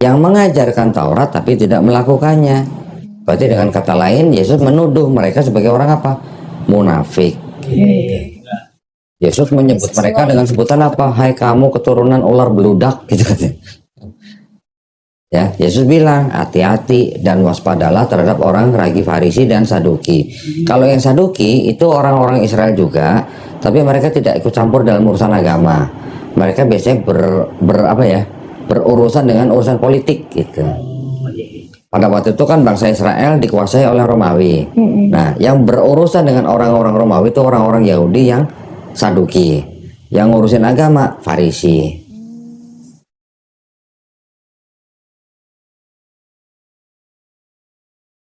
yang mengajarkan Taurat tapi tidak melakukannya. Berarti dengan kata lain Yesus menuduh mereka sebagai orang apa? Munafik. Yesus menyebut mereka dengan sebutan apa? Hai kamu keturunan ular beludak, gitu kan. Ya, Yesus bilang hati-hati dan waspadalah terhadap orang ragi Farisi dan Saduki. Kalau yang Saduki itu orang-orang Israel juga, tapi mereka tidak ikut campur dalam urusan agama. Mereka biasanya berurusan dengan urusan politik gitu. Pada waktu itu kan bangsa Israel dikuasai oleh Romawi. Nah, yang berurusan dengan orang-orang Romawi itu orang-orang Yahudi yang Saduki, yang ngurusin agama Farisi.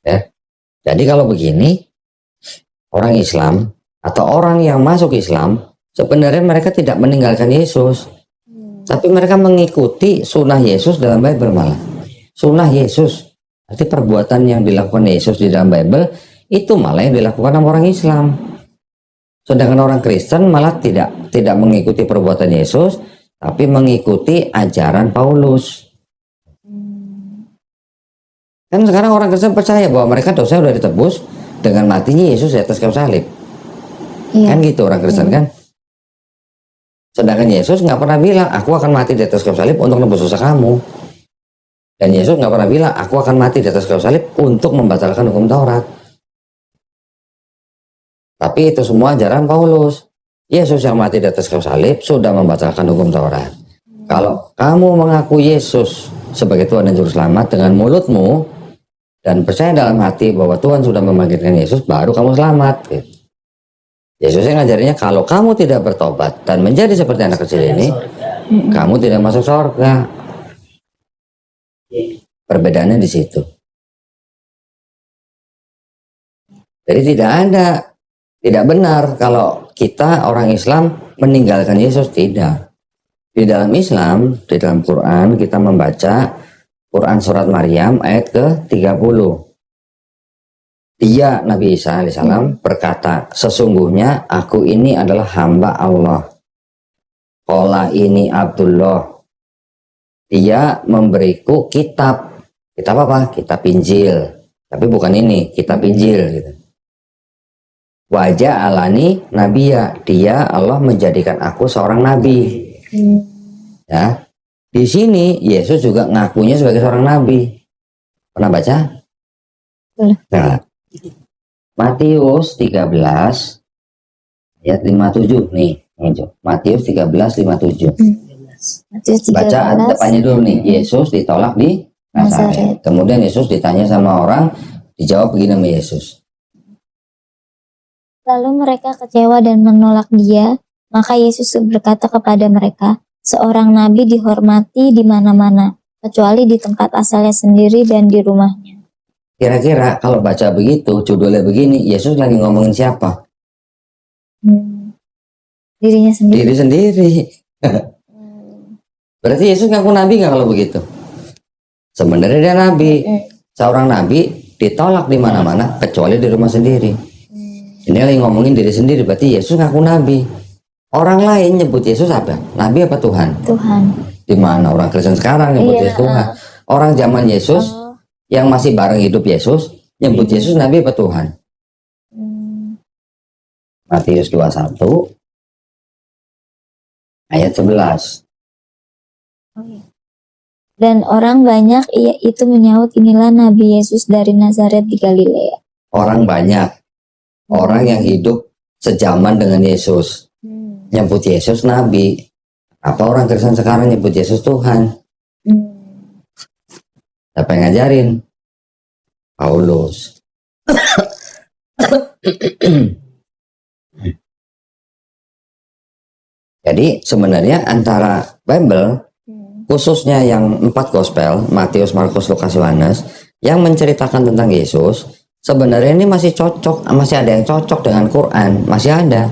Ya. Jadi kalau begini, orang Islam atau orang yang masuk Islam sebenarnya mereka tidak meninggalkan Yesus, tapi mereka mengikuti sunnah Yesus dalam Bible malah. Sunnah Yesus, arti perbuatan yang dilakukan Yesus di dalam Bible itu malah yang dilakukan sama orang Islam. Sedangkan orang Kristen malah tidak mengikuti perbuatan Yesus, tapi mengikuti ajaran Paulus. Kan sekarang orang Kristen percaya bahwa mereka dosa sudah ditebus dengan matinya Yesus di atas kayu salib. Kan gitu orang Kristen kan. Sedangkan Yesus nggak pernah bilang aku akan mati di atas kayu salib untuk nebus dosa kamu. Dan Yesus nggak pernah bilang aku akan mati di atas kayu salib untuk membatalkan hukum Taurat. Tapi itu semua ajaran Paulus. Yesus yang mati di atas kayu salib sudah membatalkan hukum Taurat. Kalau kamu mengaku Yesus sebagai Tuhan dan Juru Selamat dengan mulutmu dan percaya dalam hati bahwa Tuhan sudah membangkitkan Yesus, baru kamu selamat. Gitu. Yesus yang ngajarinya kalau kamu tidak bertobat dan menjadi seperti anak kecil ini, kamu tidak masuk surga. Perbedaannya di situ. Jadi tidak benar kalau kita orang Islam meninggalkan Yesus, tidak. Di dalam Islam, di dalam Quran kita membaca Quran surat Maryam ayat ke-30. Dia Nabi Isa alaihissalam berkata, sesungguhnya aku ini adalah hamba Allah. Qala ini Abdullah. Dia memberiku kitab. Kitab apa? Kitab Injil. Tapi bukan ini, kitab Injil gitu. Wajah alani nabiya, dia Allah menjadikan aku seorang nabi. Ya, di sini Yesus juga ngakunya sebagai seorang nabi. Pernah baca? Nah, Matius 13 ayat 57 nih. Matius 13:57. Baca depannya dulu nih. Yesus ditolak di Nazaret. Kemudian Yesus ditanya sama orang, dijawab begini sama Yesus. Lalu mereka kecewa dan menolak dia, maka Yesus berkata kepada mereka, seorang nabi dihormati di mana-mana, kecuali di tempat asalnya sendiri dan di rumahnya. Kira-kira kalau baca begitu, judulnya begini, Yesus lagi ngomongin siapa? Dirinya sendiri. Diri sendiri. Berarti Yesus ngaku nabi nggak kalau begitu? Sebenarnya dia nabi. Seorang nabi ditolak di mana-mana, kecuali di rumah sendiri. Ini lagi ngomongin diri sendiri, berarti Yesus ngaku nabi. Orang lain nyebut Yesus apa? Nabi apa Tuhan? Tuhan. Di mana orang Kristen sekarang nyebut Yesus Tuhan? Orang zaman Yesus yang masih bareng hidup Yesus nyebut Yesus nabi apa Tuhan? Matius 21 ayat 11. Dan orang banyak itu menyaut, inilah Nabi Yesus dari Nazaret di Galilea. Orang banyak. Orang yang hidup sejaman dengan Yesus nyebut Yesus nabi. Apa orang Kristen sekarang nyebut Yesus Tuhan? Siapa yang ngajarin? Paulus. Jadi sebenarnya antara Bible, khususnya yang 4 gospel, Matius, Markus, Lukas, Yohanes, yang menceritakan tentang Yesus, sebenarnya ini masih cocok, masih ada yang cocok dengan Quran, masih ada.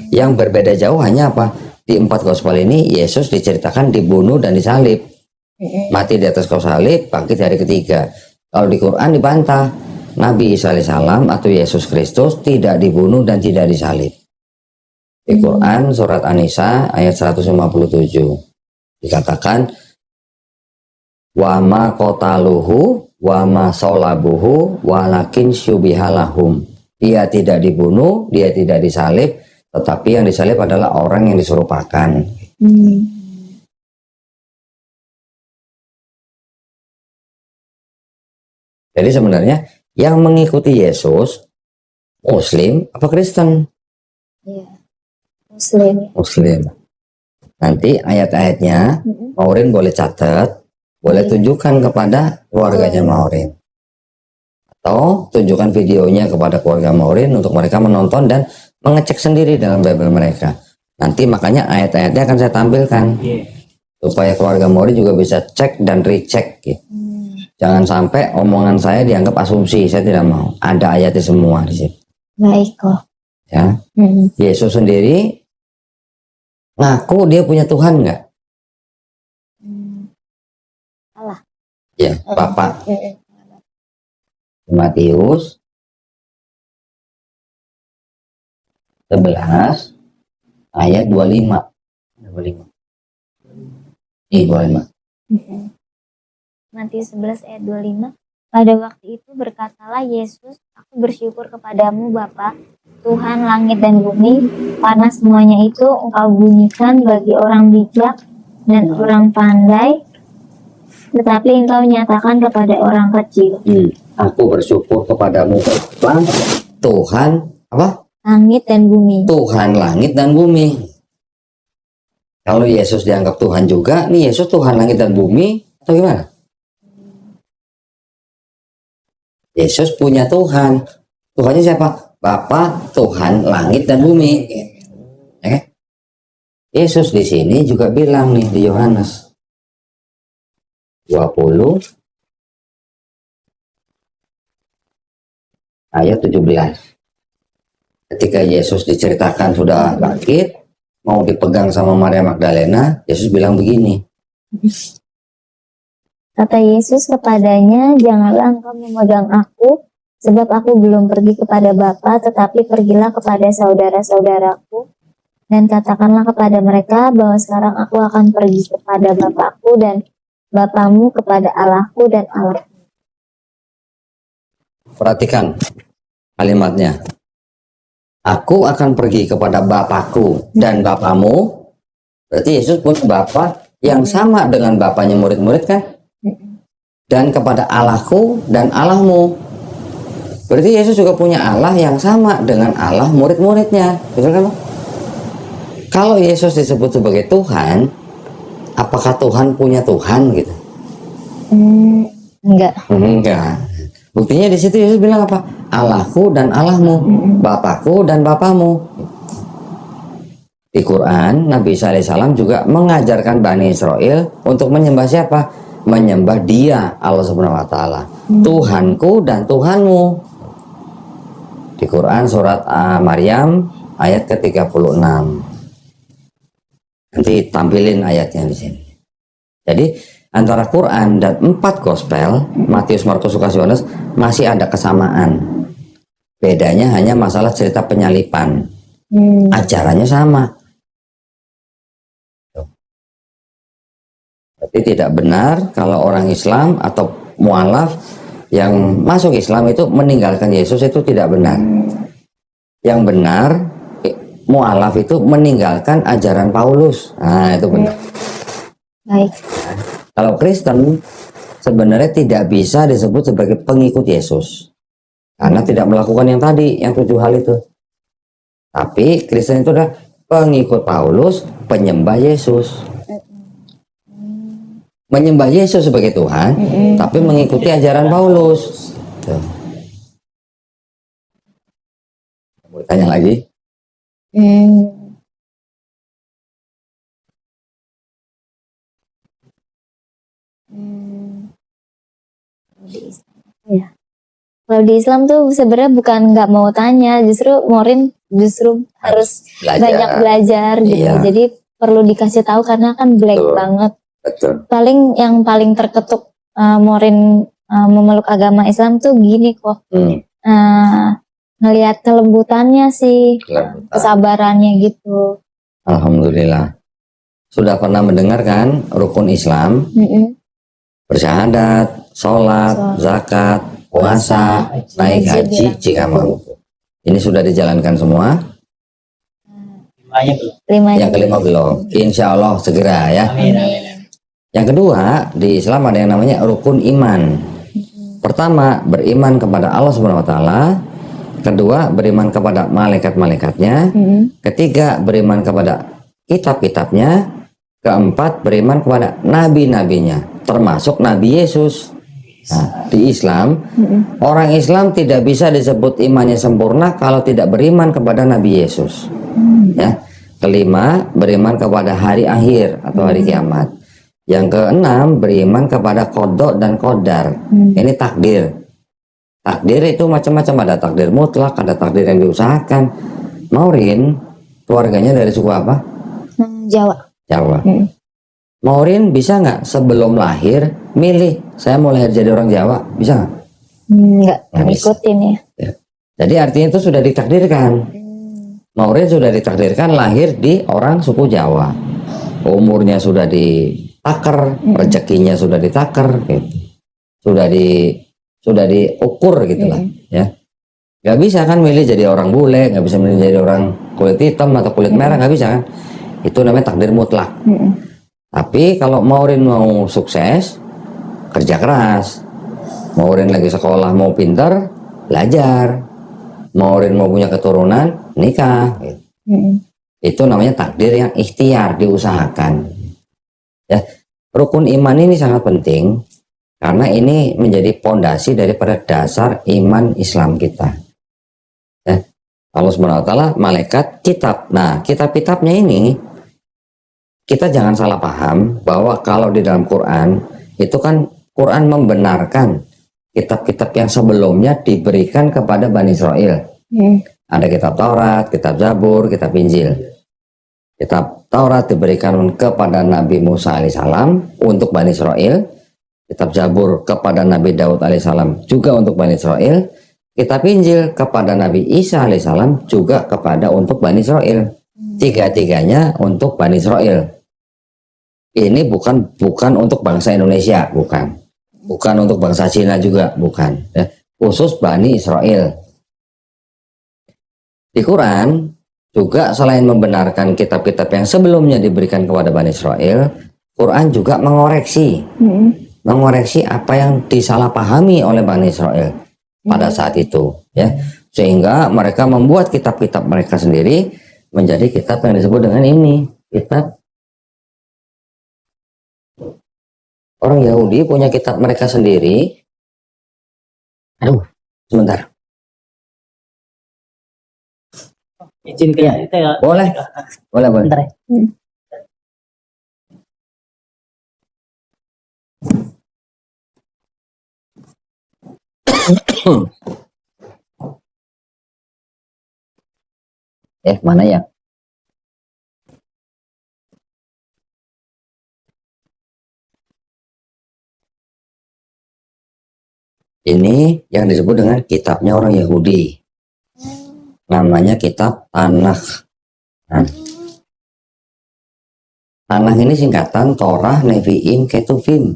Yang berbeda jauh hanya apa? Di 4 gospel ini Yesus diceritakan dibunuh dan disalib, mati di atas kayu salib, bangkit hari ketiga. Kalau di Quran dibantah, Nabi Isa alaihissalam atau Yesus Kristus tidak dibunuh dan tidak disalib. Di Quran surat An-Nisa ayat 157 dikatakan wa ma qataluhu wa ma salabuhu walakin syubihalahum. Dia tidak dibunuh, dia tidak disalib, tetapi yang disalib adalah orang yang diserupakan. Jadi sebenarnya yang mengikuti Yesus Muslim apa Kristen? Iya. Muslim. Muslim. Nanti ayat-ayatnya Maureen boleh catat, boleh tunjukkan kepada keluarganya Maureen. Atau tunjukkan videonya kepada keluarga Maureen untuk mereka menonton dan mengecek sendiri dalam Bible mereka. Nanti makanya ayat-ayatnya akan saya tampilkan supaya keluarga Maureen juga bisa cek dan recheck gitu. Jangan sampai omongan saya dianggap asumsi, saya tidak mau. Ada ayatnya semua di sini. Baik kok. Ya. Yesus sendiri ngaku dia punya Tuhan nggak? Allah. Ya, Bapak. Matius 11 ayat 25. 25. 25. Matius 11 ayat 25. Pada waktu itu berkatalah Yesus, aku bersyukur kepadamu Bapa, Tuhan langit dan bumi, karena semuanya itu engkau bunyikan bagi orang bijak dan orang pandai, tetapi engkau nyatakan kepada orang kecil. Aku bersyukur kepadamu Bapa, Tuhan apa? Langit dan bumi. Tuhan langit dan bumi. Kalau Yesus dianggap Tuhan juga, nih Yesus Tuhan langit dan bumi atau gimana? Yesus punya Tuhan. Tuhannya siapa? Bapa, Tuhan langit dan bumi. Yesus di sini juga bilang nih di Yohanes 20 ayat 17. Ketika Yesus diceritakan sudah bangkit, mau dipegang sama Maria Magdalena, Yesus bilang begini. Kata Yesus kepadanya, janganlah engkau memegang aku, sebab aku belum pergi kepada Bapa, tetapi pergilah kepada saudara-saudaraku, dan katakanlah kepada mereka bahwa sekarang aku akan pergi kepada Bapakku dan Bapamu, kepada Allahku dan Allahmu. Perhatikan kalimatnya. Aku akan pergi kepada Bapakku dan Bapamu. Berarti Yesus punya Bapa yang sama dengan Bapaknya murid-murid kan? Dan kepada Allahku dan Allahmu. Berarti Yesus juga punya Allah yang sama dengan Allah murid-muridnya. Betul kan? Kalau Yesus disebut sebagai Tuhan, apakah Tuhan punya Tuhan gitu? Enggak. Enggak. Buktinya di situ Yesus bilang apa? Allahku dan Allahmu, Bapakku dan Bapamu. Di Quran, Nabi Isa alaihissalam juga mengajarkan Bani Israel untuk menyembah siapa? Menyembah Dia, Allah Subhanahu wa taala. Tuhanku dan Tuhanmu. Di Quran surat Maryam ayat ke-36. Nanti tampilin ayatnya di sini. Jadi antara Quran dan 4 gospel, Matius, Markus, Lukas, Yohanes, masih ada kesamaan. Bedanya hanya masalah cerita penyalipan. Ajarannya sama. Berarti tidak benar kalau orang Islam atau mualaf yang masuk Islam itu meninggalkan Yesus, itu tidak benar. Yang benar, mualaf itu meninggalkan ajaran Paulus. Nah, itu benar. Baik. Kalau Kristen sebenarnya tidak bisa disebut sebagai pengikut Yesus karena tidak melakukan yang tadi, yang 7 hal itu. Tapi Kristen itu adalah pengikut Paulus, penyembah Yesus. Menyembah Yesus sebagai Tuhan, tapi mengikuti ajaran Paulus. Tuh. Mau tanya lagi? Ya. Kalau di Islam tuh sebenarnya bukan nggak mau tanya, justru Maureen harus banyak belajar gitu. Iya. Jadi perlu dikasih tahu karena kan black banget. Betul. Yang paling terketuk Maureen memeluk agama Islam tuh gini kok. Ngelihat kelembutannya sih, kesabarannya gitu. Alhamdulillah. Sudah pernah mendengar kan rukun Islam? bersyahadat, sholat, zakat, puasa, naik haji jika mampu. Ini sudah dijalankan semua. Limanya belum. Limanya. Yang kelima belum. Insya Allah segera ya. Amin, amin. Yang kedua, di Islam ada yang namanya rukun iman. Pertama, beriman kepada Allah Subhanahu wa taala. Kedua, beriman kepada malaikat-malaikatnya. Ketiga, beriman kepada kitab-kitabnya. Keempat, beriman kepada nabi-nabinya, termasuk Nabi Yesus. Nah, di Islam, orang Islam tidak bisa disebut imannya sempurna kalau tidak beriman kepada Nabi Yesus. Ya. Kelima, beriman kepada hari akhir atau hari kiamat. Yang keenam, beriman kepada qada dan qadar. Ini takdir. Takdir itu macam-macam, ada takdir mutlak, ada takdir yang diusahakan. Maurin, keluarganya dari suku apa? Jawa. Jawa. Maurin bisa nggak sebelum lahir milih saya mau lahir jadi orang Jawa? Bisa nggak? Nggak Nggak bisa. ngikutin ya. Jadi artinya itu sudah ditakdirkan. Maurin sudah ditakdirkan lahir di orang suku Jawa. Umurnya sudah ditakar, rezekinya sudah ditakar, gitu. Sudah diukur gitulah, ya. Nggak bisa kan milih jadi orang bule, nggak bisa milih jadi orang kulit hitam atau kulit merah, nggak bisa kan? Itu namanya takdir mutlak. Tapi kalau Maurin mau sukses, kerja keras. Maurin lagi sekolah mau pintar, belajar. Maurin mau punya keturunan, nikah. Gitu. Itu namanya takdir yang ikhtiar, diusahakan. Ya, rukun iman ini sangat penting karena ini menjadi pondasi daripada dasar iman Islam kita. Ya, Allah SWT, malaikat, kitab. Nah, kitab-kitabnya ini kita jangan salah paham bahwa kalau di dalam Quran itu kan Quran membenarkan kitab-kitab yang sebelumnya diberikan kepada Bani Israel. Ada kitab Taurat, kitab Zabur, kitab Injil. Kitab Taurat diberikan kepada Nabi Musa alaihissalam untuk Bani Israel. Kitab Zabur kepada Nabi Daud alaihissalam juga untuk Bani Israel. Kitab Injil kepada Nabi Isa alaihissalam juga kepada untuk Bani Israel. Tiga-tiganya untuk Bani Israel. Ini bukan untuk bangsa Indonesia, bukan untuk bangsa Cina juga, bukan. Ya, khusus Bani Israel. Di Quran juga selain membenarkan kitab-kitab yang sebelumnya diberikan kepada Bani Israel, Quran juga mengoreksi apa yang disalahpahami oleh Bani Israel pada saat itu, ya, sehingga mereka membuat kitab-kitab mereka sendiri menjadi kitab yang disebut dengan ini, kitab. Orang Yahudi punya kitab mereka sendiri. Aduh, sebentar. Izin ke kita ya. Boleh. Bentar ya. Mana ya? Ini yang disebut dengan kitabnya orang Yahudi. Namanya kitab Tanakh. Nah, Tanakh ini singkatan Torah, Nevi'im, Ketuvim.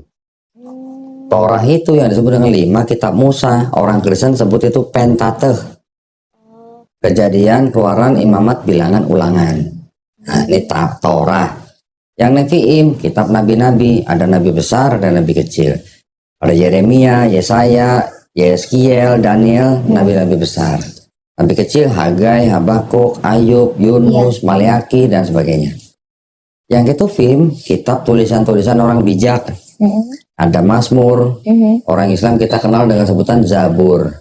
Torah itu yang disebut dengan 5 kitab Musa. Orang Kristen sebut itu Pentateuch. Kejadian, Keluaran, Imamat, Bilangan, Ulangan. Nah, ini Torah. Yang Nevi'im, kitab nabi-nabi. Ada nabi besar dan nabi kecil. Ada Yeremia, Yesaya, Yeskiel, Daniel, nabi-nabi besar. Nabi kecil, Hagai, Habakuk, Ayub, Yunus, Maleaki, dan sebagainya. Yang Ketuvim, kitab tulisan-tulisan orang bijak. Ada Mazmur. Orang Islam kita kenal dengan sebutan Zabur.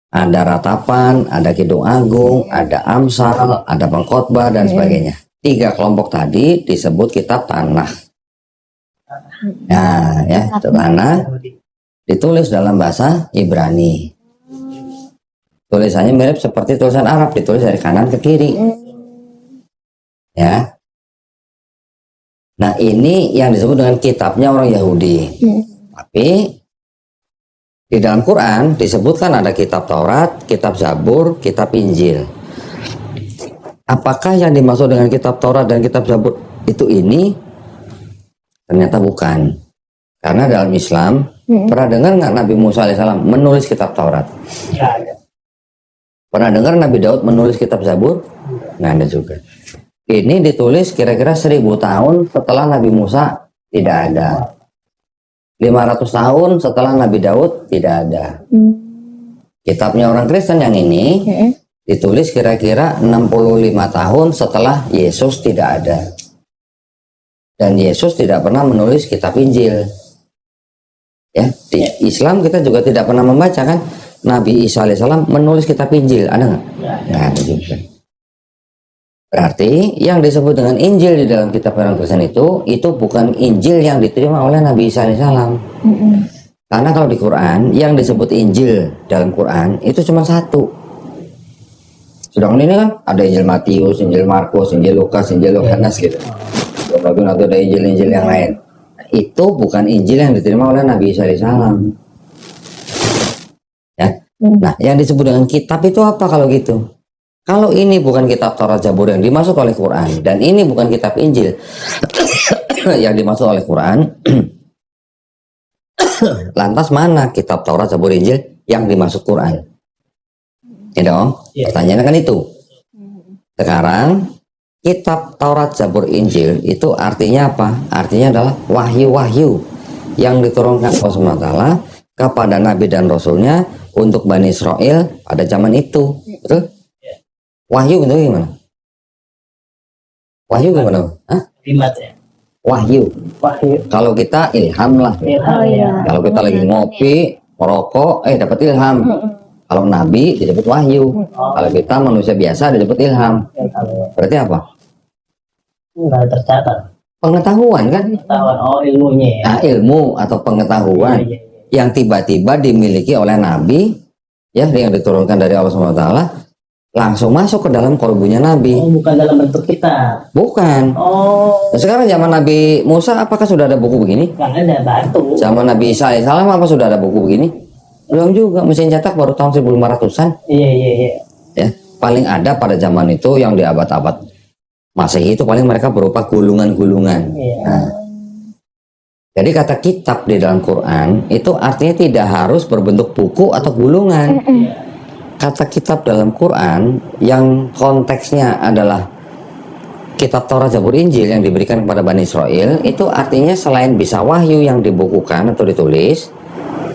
Ada Ratapan, ada Kidung Agung, ada Amsal, ada Pengkhotbah, dan sebagainya. 3 kelompok tadi disebut kitab Tanakh. Nah, ya, Tanakh ditulis dalam bahasa Ibrani. Tulisannya mirip seperti tulisan Arab, ditulis dari kanan ke kiri. Ya. Nah, ini yang disebut dengan kitabnya orang Yahudi. Tapi di dalam Quran disebutkan ada kitab Taurat, kitab Zabur, kitab Injil. Apakah yang dimaksud dengan kitab Taurat dan kitab Zabur itu ini? Ternyata bukan. Karena dalam Islam, pernah dengar nggak Nabi Musa alaihissalam menulis kitab Taurat? Nggak ada. Pernah dengar Nabi Daud menulis kitab Zabur? Nggak ada juga. Ini ditulis kira-kira 1000 tahun setelah Nabi Musa tidak ada. 500 tahun setelah Nabi Daud tidak ada. Kitabnya orang Kristen yang ini ditulis kira-kira 65 tahun setelah Yesus tidak ada. Dan Yesus tidak pernah menulis kitab Injil. Ya, di Islam kita juga tidak pernah membaca kan Nabi Isa alaihissalam menulis kitab Injil, ada nggak? Nggak ada juga. Berarti yang disebut dengan Injil di dalam kitab orang Kristen itu bukan Injil yang diterima oleh Nabi Isa alaihissalam. Karena kalau di Quran yang disebut Injil dalam Quran itu cuma satu. Sedangkan ini kan ada Injil Matius, Injil Markus, Injil Lukas, Injil Yohanes gitu. Lalu nanti ada Injil-Injil yang lain. Itu bukan Injil yang diterima oleh Nabi Isa alaihissalam. Ya. Nah, yang disebut dengan kitab itu apa kalau gitu? Kalau ini bukan kitab Taurat Zabur yang dimaksud oleh Quran dan ini bukan kitab Injil yang dimaksud oleh Quran, lantas mana kitab Taurat Zabur Injil yang dimaksud Quran? Ya dong, pertanyaannya kan itu. Sekarang kitab Taurat Zabur Injil itu artinya apa? Artinya adalah wahyu-wahyu yang diturunkan Allah SWT kepada Nabi dan Rasulnya untuk Bani Israel pada zaman itu. Betul? Wahyu itu gimana? Wahyu gimana? Hah? Kalimat ya. Wahyu. Wahyu. Kalau kita ilham lah. Oh iya. Kalau kita lagi ngopi, merokok, dapat ilham. Kalau Nabi disebut wahyu. Kalau kita manusia biasa disebut ilham. Berarti apa? Nggak tercatat. Pengetahuan kan? Pengetahuan, oh ilmunya ya. Nah, ilmu atau pengetahuan Iya. yang tiba-tiba dimiliki oleh Nabi, ya, yang diturunkan dari Allah SWT, langsung masuk ke dalam kolbunya Nabi. Oh, bukan dalam bentuk kita. Bukan. Oh, Nah, sekarang zaman Nabi Musa apakah sudah ada buku begini? nggak ada batu. Zaman Nabi Isa alaihissalam apa sudah ada buku begini? Belum juga, mesin cetak baru tahun 1500-an. Iya. Ya, paling ada pada zaman itu yang di abad-abad Masehi itu paling mereka berupa gulungan-gulungan. Iya. Nah, jadi kata kitab di dalam Quran itu artinya tidak harus berbentuk buku atau gulungan. Kata kitab dalam Quran yang konteksnya adalah kitab Taurat Zabur Injil yang diberikan kepada Bani Israel itu artinya selain bisa wahyu yang dibukukan atau ditulis,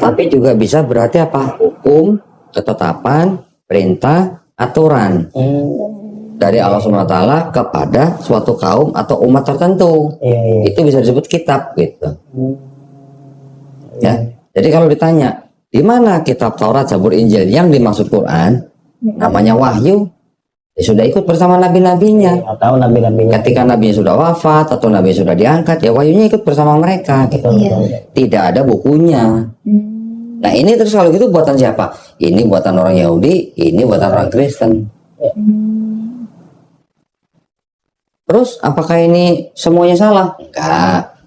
tapi juga bisa berarti apa? Hukum, ketetapan, perintah, aturan dari Allah SWT kepada suatu kaum atau umat tertentu. Iya. Itu bisa disebut kitab gitu. Ya. Jadi kalau ditanya di mana kitab Taurat Zabur Injil yang dimaksud Quran, namanya wahyu, ya sudah ikut bersama nabi-nabinya. Nggak tahu nabi-nabinya. Ketika nabinya sudah wafat atau nabi sudah diangkat, ya wahyunya ikut bersama mereka gitu. Tidak ada bukunya. Nah, ini terus kalau gitu buatan siapa? Ini buatan orang Yahudi, ini buatan orang Kristen. Terus apakah ini semuanya salah? Enggak.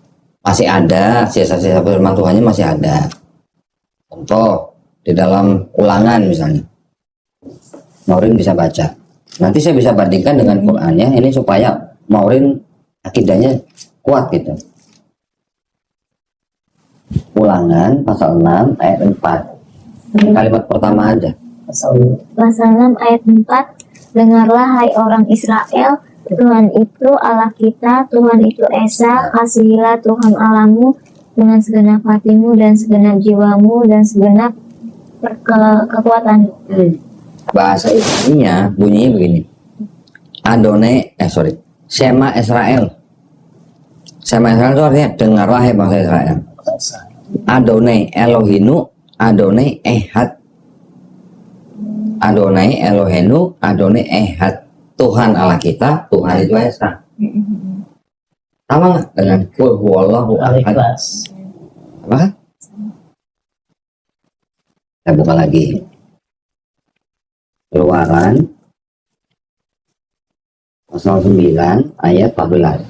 Masih ada sisa-sisa firman Tuhannya, masih ada. Contoh di dalam Ulangan misalnya. Maurin bisa baca. Nanti saya bisa bandingkan dengan Qurannya ini supaya Maurin akidahnya kuat gitu. Ulangan pasal 6 ayat 4. Kalimat pertama aja. Pasal 6 ayat 4. Dengarlah hai orang Israel, Tuhan itu Allah kita, Tuhan itu Esa, kasihilah Tuhan Allahmu dengan segenap hatimu dan segenap jiwamu dan segenap kekuatanmu. Bahasa Ibraninya bunyinya begini. Shema Israel. Shema Israel itu artinya dengarlah hai bangsa Israel. Adonai Elohinu, Adonai Ehad. Adonai Elohenu, Adonai Ehad. Tuhan Allah kita, Tuhan itu Esa. Sama nggak dengan Qul huwallahu ahad? Apa? Saya buka lagi. Keluaran pasal 9 ayat 14.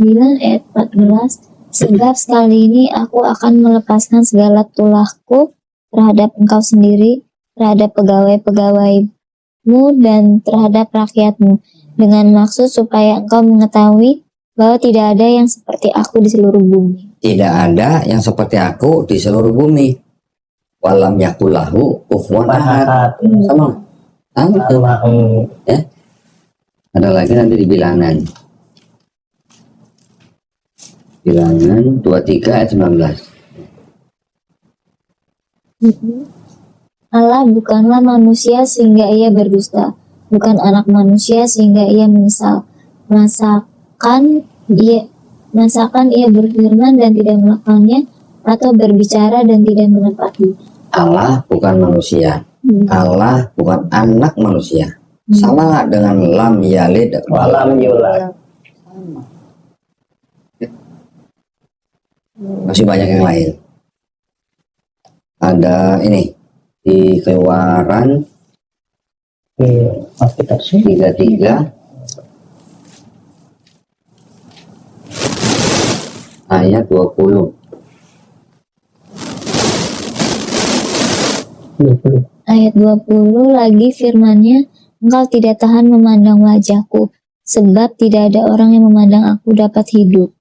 9 ayat 14. Sebab sekali ini aku akan melepaskan segala tulahku terhadap engkau sendiri, terhadap pegawai-pegawaimu dan terhadap rakyatmu, dengan maksud supaya engkau mengetahui bahwa tidak ada yang seperti aku di seluruh bumi. Tidak ada yang seperti aku di seluruh bumi. Walam yakulahu kufuwan ahad. Sama. Sama. Sama. Ya. Ada lagi nanti di bilangan. Bilangan 23 ayat 19. Allah bukanlah manusia sehingga ia berdusta, bukan anak manusia sehingga ia menyesal. Masakan ia berfirman dan tidak melakukannya, atau berbicara dan tidak menepati. Allah bukan manusia. Allah bukan anak manusia. Sama nggak dengan lam yalid Walam yulad. masih banyak yang lain. Ada ini di Keluaran Alkitab sih. 33 ayat 20. 20. Ayat 20 lagi firman-Nya, engkau tidak tahan memandang wajahku, sebab tidak ada orang yang memandang aku dapat hidup.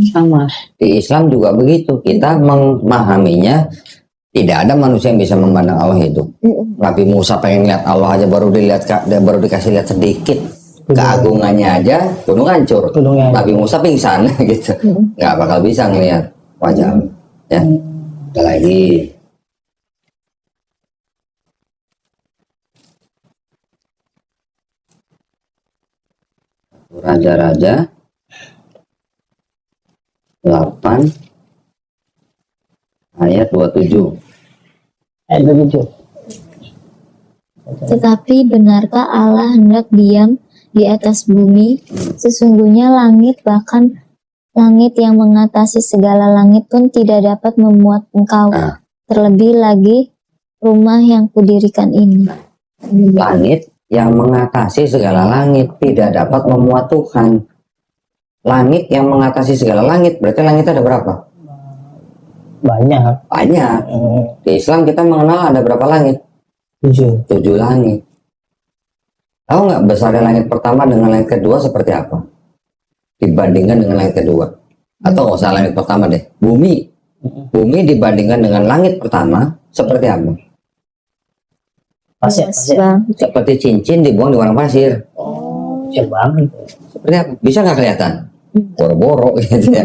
Sama. Di Islam juga begitu. Kita memahaminya tidak ada manusia yang bisa memandang Allah hidup. Nabi Musa pengen lihat Allah aja baru dikasih lihat sedikit. Keagungannya aja gunung hancur. Gunungnya. Nabi Musa pingsan gitu. Nggak bakal bisa ngelihat wajah Allah. Ya. Ada lagi. Raja-raja 8 ayat 27. Ayat 27. Tetapi benarkah Allah hendak diam di atas bumi? Sesungguhnya langit, bahkan langit yang mengatasi segala langit pun tidak dapat memuat engkau. Nah. Terlebih lagi rumah yang kudirikan ini. Langit yang mengatasi segala langit tidak dapat memuat Tuhan. Langit yang mengatasi segala langit, berarti langit ada berapa? Banyak. Banyak. Di Islam kita mengenal ada berapa langit? 7. 7 langit. Tahu nggak besarnya langit pertama dengan langit kedua seperti apa? Dibandingkan dengan langit kedua. Atau nggak usah langit pertama deh. Bumi. Bumi dibandingkan dengan langit pertama seperti apa? Pasir. Seperti cincin dibuang di padang pasir. Pasir banget. Seperti apa? Bisa nggak kelihatan? Boro-boro gitu ya.